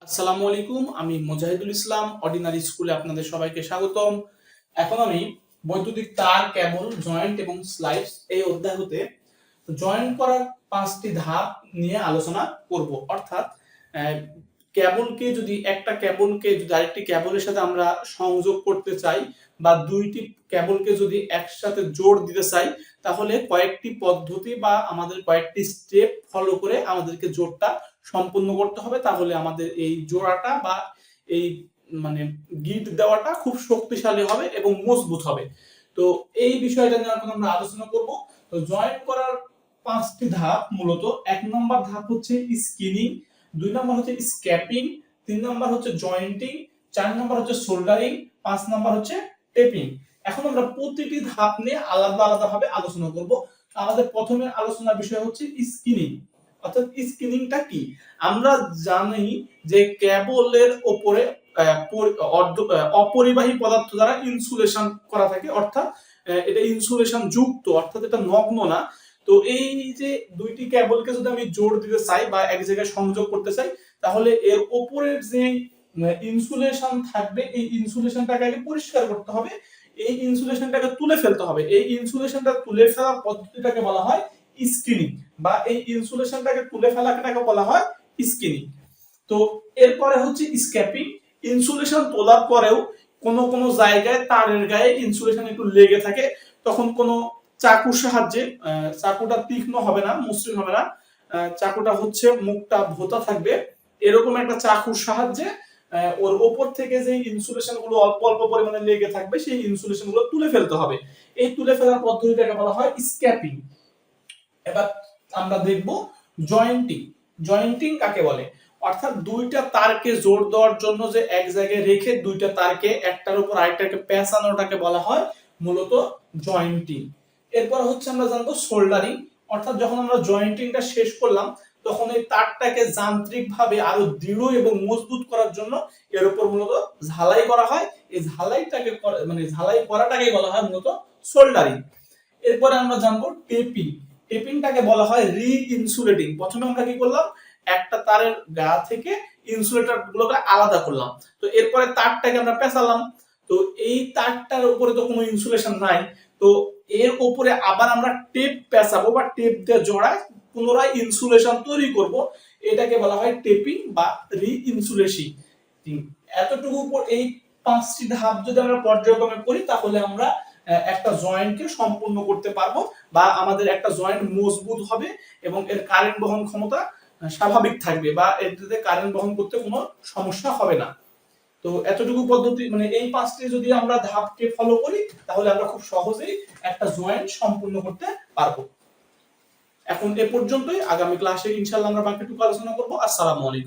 আসসালামু আলাইকুম, আমি মুজাহিদুল ইসলাম অর্ডিনারি স্কুলে আপনাদের সবাইকে স্বাগতম। এখন আমি বৈদ্যুতিক তার, কেবল, জয়েন্ট এবং স্লাইডস এই অধ্যায় হতে জয়েন্ট করার 5টি ধাপ নিয়ে আলোচনা করব। অর্থাৎ একটা কেবলকে যদি আরেকটি কেবলের সাথে আমরা সংযোগ করতে চাই বা দুইটি কেবলকে যদি একসাথে জোড় দিতে চাই, তাহলে কয়েকটি পদ্ধতি বা আমাদের কয়েকটি স্টেপ ফলো করে আমাদেরকে জোড়টা সম্পূর্ণ করতে হবে। তাহলে আমাদের এই জোড়াটা বা এই মানে গিট দেওয়াটা খুব শক্তিশালী হবে এবং মজবুত হবে। তো এই বিষয়টা নিয়ে এখন আমরা আলোচনা করব। তো জয়েন করার 5টি ধাপ, মূলত 1 নম্বর ধাপ হচ্ছে স্কিনিং, 2 নম্বর হচ্ছে স্ক্যাপিং, 3 নম্বর হচ্ছে জয়েন্টিং, 4 নম্বর হচ্ছে সোল্ডারিং, 5 নম্বর হচ্ছে টেপিং। এখন আমরা প্রতিটি ধাপ নিয়ে আলাদা আলাদা ভাবে আলোচনা করব। আমাদের প্রথমে আলোচনার বিষয় হচ্ছে স্কিনিং। অর্থাৎ স্কিনিংটা কি? আমরা জানি যে কেবলের উপরে অপরিবাহী পদার্থ দ্বারা ইনসুলেশন করা থাকে, অর্থাৎ এটা ইনসুলেশন যুক্ত, অর্থাৎ এটা নগ্ন না। তো এই যে দুইটি কেবলকে যদি আমি জোড় দিতে চাই বা এক জায়গায় সংযোগ করতে চাই, তাহলে এর উপরের যে ইনসুলেশন থাকবে, এই ইনসুলেশনটাকে আগে পরিষ্কার করতে হবে, এই ইনসুলেশনটাকে তুলে ফেলতে হবে। এই ইনসুলেশনটা তুলে ফেলার পদ্ধতিটাকে বলা হয় স্ক্রিনিং, বা এই ইনসুলেশনটাকে তুলে ফেলাটাকে বলা হয় স্ক্রিনিং। তো এরপরে হচ্ছে স্ক্যাপিং। ইনসুলেশন তোলার পরেও কোনো কোনো জায়গায় তারের গায়ে ইনসুলেশন একটু লেগে থাকে, তখন কোনো চাকুর সাহায্যে, চাকুটা তীক্ষ্ণ হবে না, মসৃণ হবে না, চাকুটা হচ্ছে মুখটা ভোঁতা থাকবে, এরকম একটা চাকুর সাহায্যে ওর ওপর থেকে যে ইনসুলেশন গুলো অল্প অল্প পরিমাণে লেগে থাকবে, সেই ইনসুলেশন গুলো তুলে ফেলতে হবে। এই তুলে ফেলার পদ্ধতিটাকে বলা হয় স্ক্যাপিং। এবার আমরা দেখব জয়েন্টিং। জয়েন্টিং কাকে বলে? অর্থাৎ দুইটা তারকে জোড় দেওয়ার জন্য যে এক জায়গায় রেখে দুইটা তারকে একটার উপর আরেকটাকে পেঁচানোটাকে বলা হয় মূলত জয়েন্টিং। এরপর হচ্ছে আমরা জানবো সোল্ডারিং। অর্থাৎ যখন আমরা জয়েন্টিংটা শেষ করলাম, তখন এই তারটাকে যান্ত্রিকভাবে আরো দৃঢ় এবং মজবুত করার জন্য এর উপর মূলত ঝালাই করা হয়। এই ঝালাইটাকে ঝালাই করাটাকে বলা হয় মূলত সোল্ডারিং। এরপরে আমরা জানবো টেপিং। টেপিংটাকে বলা হয় রি ইনসুলেটিং। প্রথমে আমরা কি করলাম, একটা তারের গা থেকে ইনসুলেটর গুলোকে আলাদা করলাম, তো এরপরে তারটাকে আমরা পেঁচালাম, তো এই তারটার উপরে তো কোনো ইনসুলেশন নাই, তো এর উপরে আবার আমরা টেপ পেঁচাবো বা টেপ দিয়ে জোড়ায় পুনরায় ইনসুলেশন তৈরি করব। এটাকে বলা হয় টেপিং বা রি ইনসুলেশন। এতটুকু এই 5টি ধাপ যদি আমরা পর্যায়ক্রমে করি, তাহলে আমরা একটা জয়েন্টকে সম্পূর্ণ করতে পারবো, বা আমাদের একটা জয়েন্ট মজবুত হবে এবং এর কারেন্ট বহন ক্ষমতা স্বাভাবিক থাকবে, বা এটাতে কারেন্ট বহন করতে কোনো সমস্যা হবে না। তো এতটুকু পদ্ধতি, এই 5টি যদি আমরা ধাপকে ফলো করি, তাহলে আমরা খুব সহজেই একটা জয়েন্ট সম্পূর্ণ করতে পারবো। এখন এ পর্যন্তই। আগামী ক্লাসে ইনশাআল্লাহ আমরা বাকিটুকু আলোচনা করব। আসসালামু আলাইকুম।